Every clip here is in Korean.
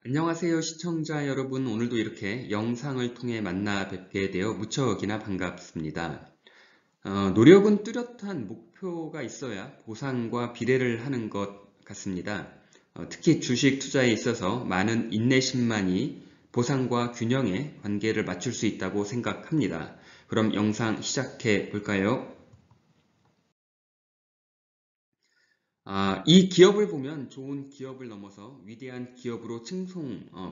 안녕하세요, 시청자 여러분. 오늘도 이렇게 영상을 통해 만나 뵙게 되어 무척이나 반갑습니다. 노력은 뚜렷한 목표가 있어야 보상과 비례를 하는 것 같습니다. 특히 주식 투자에 있어서 많은 인내심만이 보상과 균형의 관계를 맞출 수 있다고 생각합니다. 그럼 영상 시작해 볼까요? 이 기업을 보면 좋은 기업을 넘어서 위대한 기업으로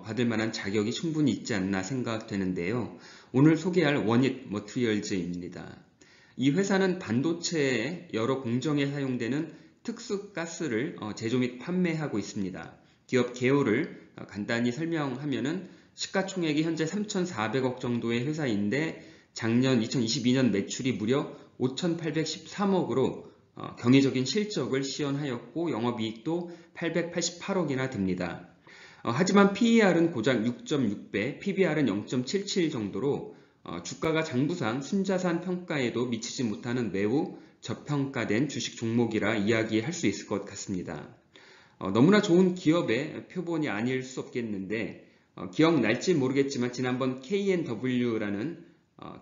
받을 만한 자격이 충분히 있지 않나 생각되는데요. 오늘 소개할 원익 머티리얼즈입니다. 이 회사는 반도체의 여러 공정에 사용되는 특수 가스를 제조 및 판매하고 있습니다. 기업 개요를 간단히 설명하면은 시가총액이 현재 3,400억 정도의 회사인데 작년 2022년 매출이 무려 5,813억으로 경이적인 실적을 시현하였고 영업이익도 888억이나 됩니다. 하지만 PER은 고작 6.6배, PBR은 0.77 정도로 주가가 장부상 순자산 평가에도 미치지 못하는 매우 저평가된 주식 종목이라 이야기할 수 있을 것 같습니다. 너무나 좋은 기업의 표본이 아닐 수 없겠는데 기억날지 모르겠지만 지난번 KNW라는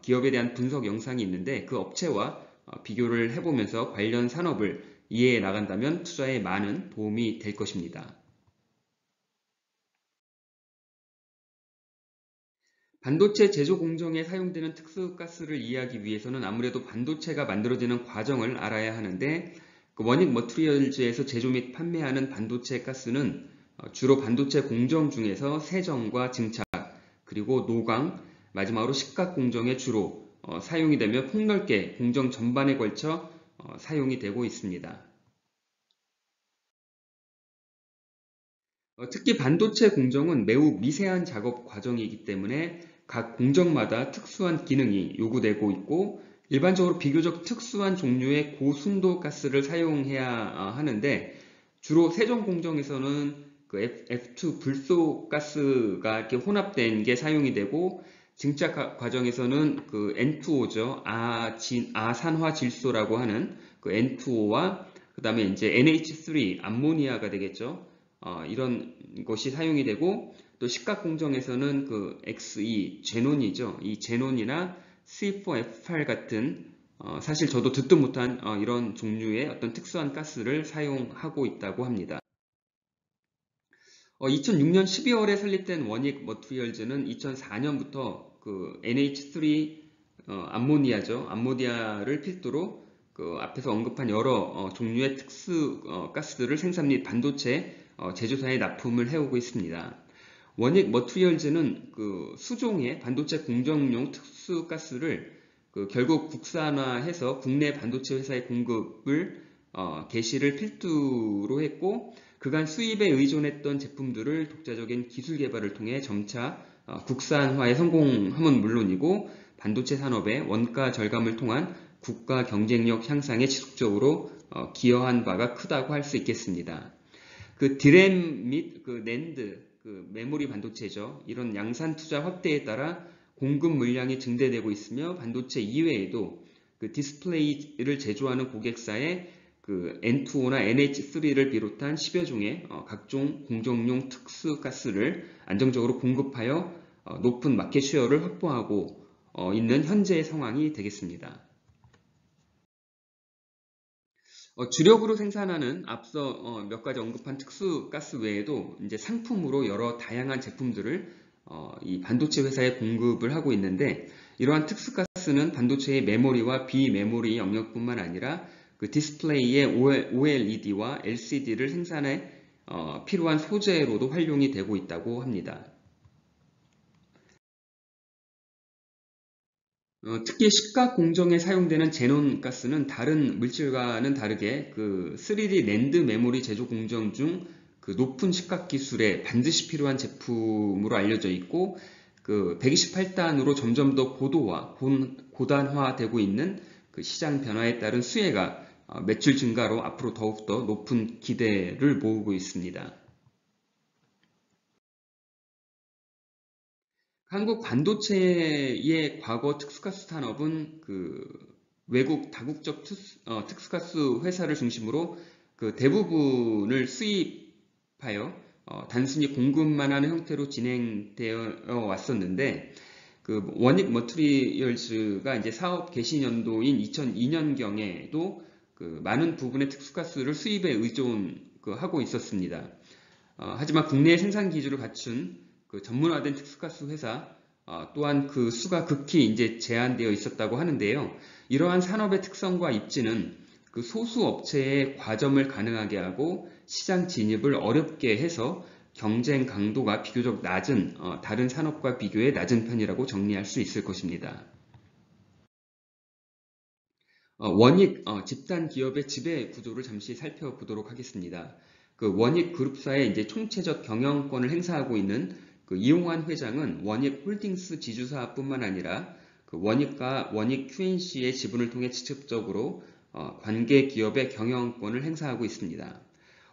기업에 대한 분석 영상이 있는데 그 업체와 비교를 해보면서 관련 산업을 이해해 나간다면 투자에 많은 도움이 될 것입니다. 반도체 제조 공정에 사용되는 특수가스를 이해하기 위해서는 아무래도 반도체가 만들어지는 과정을 알아야 하는데 그 원익 머티리얼즈에서 제조 및 판매하는 반도체 가스는 주로 반도체 공정 중에서 세정과 증착, 그리고 노광, 마지막으로 식각 공정에 주로 사용이 되며 폭넓게 공정 전반에 걸쳐 사용이 되고 있습니다. 특히 반도체 공정은 매우 미세한 작업 과정이기 때문에 각 공정마다 특수한 기능이 요구되고 있고 일반적으로 비교적 특수한 종류의 고순도 가스를 사용해야 하는데 주로 세정 공정에서는 그 F2 불소 가스가 이렇게 혼합된 게 사용이 되고 증착 과정에서는 그 N2O죠. 아산화 질소라고 하는 그 N2O와 그 다음에 이제 NH3 암모니아가 되겠죠. 이런 것이 사용이 되고 또 식각 공정에서는 그 XE 제논이죠. 이 제논이나 C4F8 같은 사실 저도 듣도 못한 이런 종류의 어떤 특수한 가스를 사용하고 있다고 합니다. 2006년 12월에 설립된 원익 머티리얼즈는 2004년부터 그 NH3 암모니아죠. 암모니아를 필두로 그 앞에서 언급한 여러 종류의 특수 가스들을 생산 및 반도체 제조사에 납품을 해오고 있습니다. 원익 머티리얼즈는 그 수종의 반도체 공정용 특수 가스를 그 결국 국산화해서 국내 반도체 회사의 공급을 개시를 필두로 했고 그간 수입에 의존했던 제품들을 독자적인 기술 개발을 통해 점차 국산화에 성공함은 물론이고 반도체 산업의 원가 절감을 통한 국가 경쟁력 향상에 지속적으로 기여한 바가 크다고 할 수 있겠습니다. 그 디램 및 그 낸드, 그 메모리 반도체죠. 이런 양산 투자 확대에 따라 공급 물량이 증대되고 있으며 반도체 이외에도 그 디스플레이를 제조하는 고객사의 그 N2O나 NH3를 비롯한 10여 종의 각종 공정용 특수가스를 안정적으로 공급하여 높은 마켓 쉐어를 확보하고 있는 현재의 상황이 되겠습니다. 주력으로 생산하는 앞서 몇 가지 언급한 특수가스 외에도 이제 상품으로 여러 다양한 제품들을 이 반도체 회사에 공급을 하고 있는데 이러한 특수가스는 반도체의 메모리와 비메모리 영역뿐만 아니라 그 디스플레이의 OLED와 LCD를 생산해 필요한 소재로도 활용이 되고 있다고 합니다. 특히 식각 공정에 사용되는 제논 가스는 다른 물질과는 다르게 그 3D 낸드 메모리 제조 공정 중 그 높은 식각 기술에 반드시 필요한 제품으로 알려져 있고 그 128단으로 점점 더 고단화되고 있는 그 시장 변화에 따른 수혜가 매출 증가로 앞으로 더욱더 높은 기대를 모으고 있습니다. 한국 반도체의 과거 특수가스 산업은 그 외국 다국적 특수가스 회사를 중심으로 그 대부분을 수입하여 단순히 공급만 하는 형태로 진행되어 왔었는데 그 원익 머트리얼즈가 이제 사업 개시 연도인 2002년경에도 그 많은 부분의 특수가스를 수입에 의존하고 있었습니다. 하지만 국내 생산 기술을 갖춘 그 전문화된 특수가스 회사 또한 그 수가 극히 이제 제한되어 있었다고 하는데요. 이러한 산업의 특성과 입지는 그 소수 업체의 과점을 가능하게 하고 시장 진입을 어렵게 해서 경쟁 강도가 비교적 낮은 다른 산업과 비교해 낮은 편이라고 정리할 수 있을 것입니다. 원익 집단 기업의 지배 구조를 잠시 살펴보도록 하겠습니다. 그 원익 그룹사의 이제 총체적 경영권을 행사하고 있는 그 이용환 회장은 원익 홀딩스 지주사뿐만 아니라 그 원익과 원익 QNC의 지분을 통해 직접적으로 관계 기업의 경영권을 행사하고 있습니다.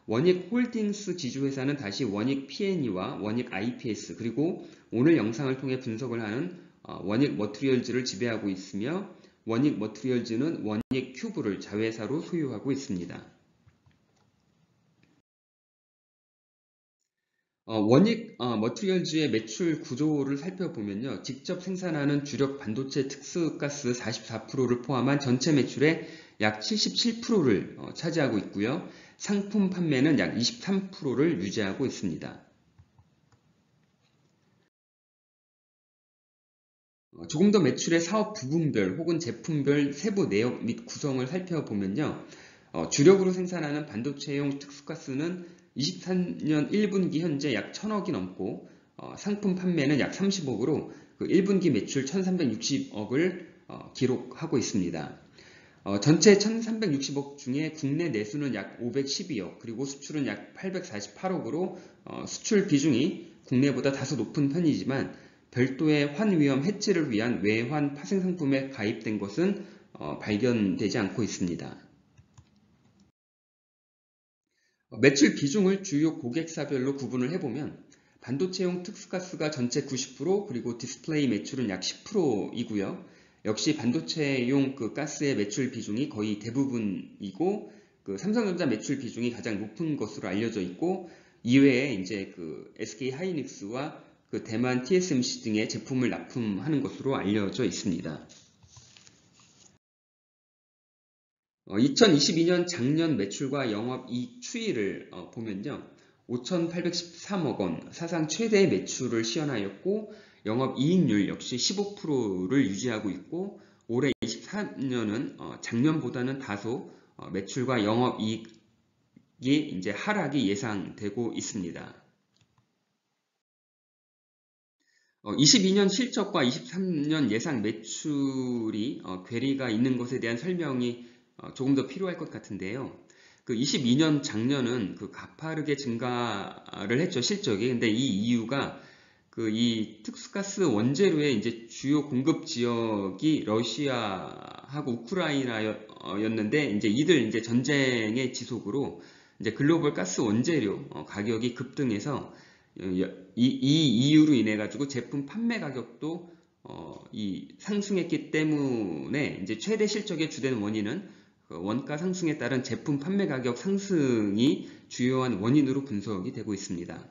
원익 홀딩스 지주회사는 다시 원익 P&E와 원익 IPS 그리고 오늘 영상을 통해 분석을 하는 원익 머트리얼즈를 지배하고 있으며 원익 머트리얼즈는 원익 큐브를 자회사로 소유하고 있습니다. 원익 머트리얼즈의 매출 구조를 살펴보면요. 직접 생산하는 주력 반도체 특수가스 44%를 포함한 전체 매출의 약 77%를 차지하고 있고요. 상품 판매는 약 23%를 유지하고 있습니다. 조금 더 매출의 사업 부분별 혹은 제품별 세부 내역 및 구성을 살펴보면요. 주력으로 생산하는 반도체용 특수가스는 23년 1분기 현재 약 1000억이 넘고 상품 판매는 약 30억으로 그 1분기 매출 1360억을 기록하고 있습니다. 전체 1360억 중에 국내 내수는 약 512억 그리고 수출은 약 848억으로 수출 비중이 국내보다 다소 높은 편이지만 별도의 환위험 해지를 위한 외환 파생 상품에 가입된 것은 발견되지 않고 있습니다. 매출 비중을 주요 고객사별로 구분을 해보면 반도체용 특수가스가 전체 90% 그리고 디스플레이 매출은 약 10%이고요. 역시 반도체용 그 가스의 매출 비중이 거의 대부분이고 그 삼성전자 매출 비중이 가장 높은 것으로 알려져 있고 이외에 이제 그 SK 하이닉스와 그 대만 TSMC 등의 제품을 납품하는 것으로 알려져 있습니다. 2022년 작년 매출과 영업이익 추이를 보면요. 5,813억 원, 사상 최대의 매출을 시현하였고 영업이익률 역시 15%를 유지하고 있고 올해 23년은 작년보다는 다소 매출과 영업이익이 이제 하락이 예상되고 있습니다. 22년 실적과 23년 예상 매출이 괴리가 있는 것에 대한 설명이 조금 더 필요할 것 같은데요. 그 22년 작년은 그 가파르게 증가를 했죠, 실적이. 근데 이 이유가 그 이 특수가스 원재료의 이제 주요 공급 지역이 러시아하고 우크라이나였는데 이제 이들 이제 전쟁의 지속으로 이제 글로벌 가스 원재료 가격이 급등해서 이 이유로 인해 가지고 제품 판매 가격도 이 상승했기 때문에 이제 최대 실적의 주된 원인은 그 원가 상승에 따른 제품 판매 가격 상승이 주요한 원인으로 분석이 되고 있습니다.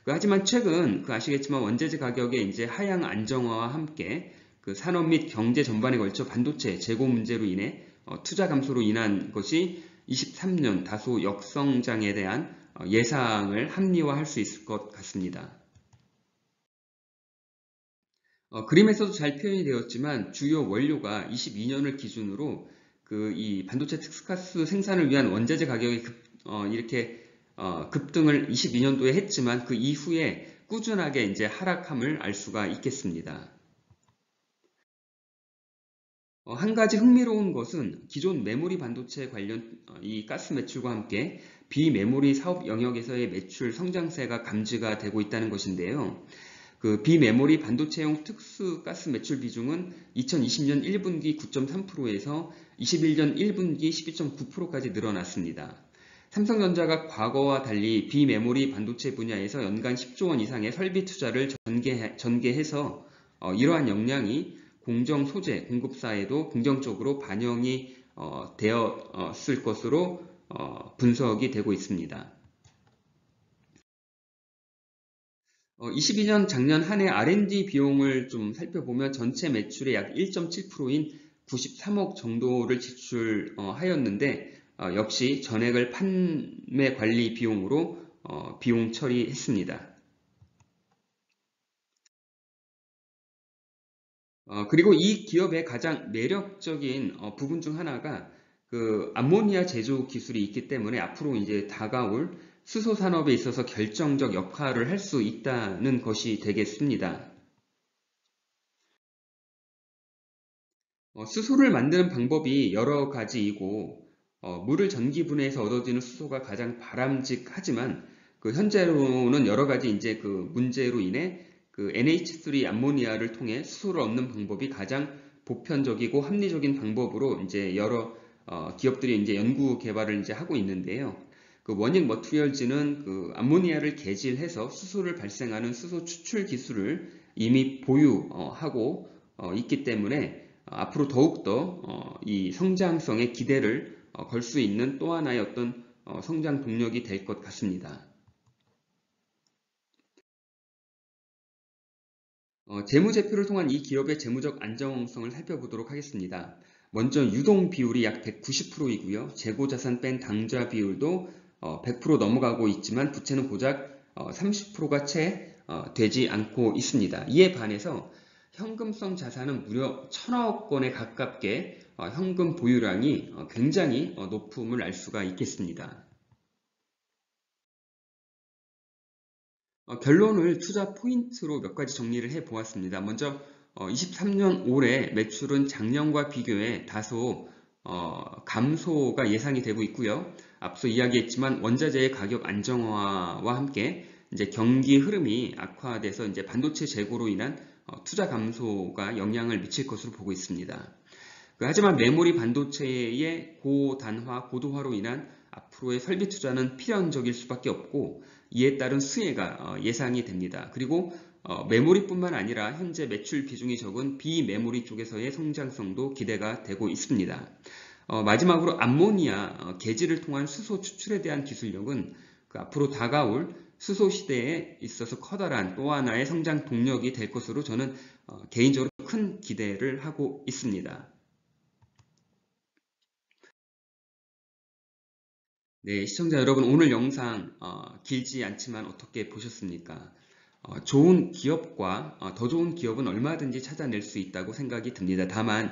하지만 최근 아시겠지만 원재재 가격의 이제 하향 안정화와 함께 그 산업 및 경제 전반에 걸쳐 반도체 재고 문제로 인해 투자 감소로 인한 것이 23년 다소 역성장에 대한 예상을 합리화할 수 있을 것 같습니다. 그림에서도 잘 표현이 되었지만 주요 원료가 22년을 기준으로 그 이 반도체 특수가스 생산을 위한 원재재 가격이 이렇게 급등을 22년도에 했지만 그 이후에 꾸준하게 이제 하락함을 알 수가 있겠습니다. 한 가지 흥미로운 것은 기존 메모리 반도체 관련 이 가스 매출과 함께 비메모리 사업 영역에서의 매출 성장세가 감지가 되고 있다는 것인데요. 그 비메모리 반도체용 특수 가스 매출 비중은 2020년 1분기 9.3%에서 21년 1분기 12.9%까지 늘어났습니다. 삼성전자가 과거와 달리 비메모리 반도체 분야에서 연간 10조 원 이상의 설비 투자를 전개해서 이러한 역량이 공정 소재 공급사에도 긍정적으로 반영이 되었을 것으로 분석이 되고 있습니다. 22년 작년 한 해 R&D 비용을 좀 살펴보면 전체 매출의 약 1.7%인 93억 정도를 지출하였는데 역시 전액을 판매 관리 비용으로 비용 처리했습니다. 그리고 이 기업의 가장 매력적인 부분 중 하나가 그 암모니아 제조 기술이 있기 때문에 앞으로 이제 다가올 수소 산업에 있어서 결정적 역할을 할 수 있다는 것이 되겠습니다. 수소를 만드는 방법이 여러 가지이고 물을 전기분해해서 얻어지는 수소가 가장 바람직하지만 그 현재로는 여러 가지 이제 그 문제로 인해 그 NH3 암모니아를 통해 수소를 얻는 방법이 가장 보편적이고 합리적인 방법으로 이제 여러 기업들이 이제 연구 개발을 이제 하고 있는데요. 그 원익 머티리얼즈는 그 암모니아를 개질해서 수소를 발생하는 수소 추출 기술을 이미 보유하고 있기 때문에 앞으로 더욱더 이 성장성에 기대를 걸 수 있는 또 하나의 어떤 성장 동력이 될 것 같습니다. 재무제표를 통한 이 기업의 재무적 안정성을 살펴보도록 하겠습니다. 먼저 유동 비율이 약 190%이고요. 재고자산 뺀 당좌 비율도 100% 넘어가고 있지만 부채는 고작 30%가 채 되지 않고 있습니다. 이에 반해서 현금성 자산은 무려 1000억 원에 가깝게 현금 보유량이 굉장히 높음을 알 수가 있겠습니다. 결론을 투자 포인트로 몇 가지 정리를 해 보았습니다. 먼저 23년 올해 매출은 작년과 비교해 다소 감소가 예상이 되고 있고요. 앞서 이야기했지만 원자재의 가격 안정화와 함께 이제 경기 흐름이 악화돼서 이제 반도체 재고로 인한 투자 감소가 영향을 미칠 것으로 보고 있습니다. 하지만 메모리 반도체의 고단화, 고도화로 인한 앞으로의 설비 투자는 필연적일 수밖에 없고 이에 따른 수혜가 예상이 됩니다. 그리고 메모리뿐만 아니라 현재 매출 비중이 적은 비메모리 쪽에서의 성장성도 기대가 되고 있습니다. 마지막으로 암모니아 개질을 통한 수소 추출에 대한 기술력은 그 앞으로 다가올 수소 시대에 있어서 커다란 또 하나의 성장 동력이 될 것으로 저는 개인적으로 큰 기대를 하고 있습니다. 네, 시청자 여러분, 오늘 영상 길지 않지만 어떻게 보셨습니까? 좋은 기업과 더 좋은 기업은 얼마든지 찾아낼 수 있다고 생각이 듭니다. 다만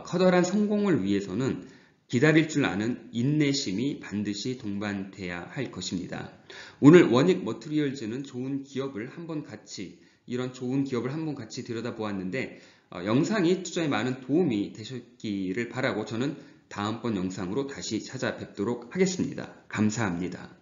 커다란 성공을 위해서는 기다릴 줄 아는 인내심이 반드시 동반돼야 할 것입니다. 오늘 원익 머티리얼즈는 이런 좋은 기업을 한번 같이 들여다보았는데 영상이 투자에 많은 도움이 되셨기를 바라고 저는 다음번 영상으로 다시 찾아뵙도록 하겠습니다. 감사합니다.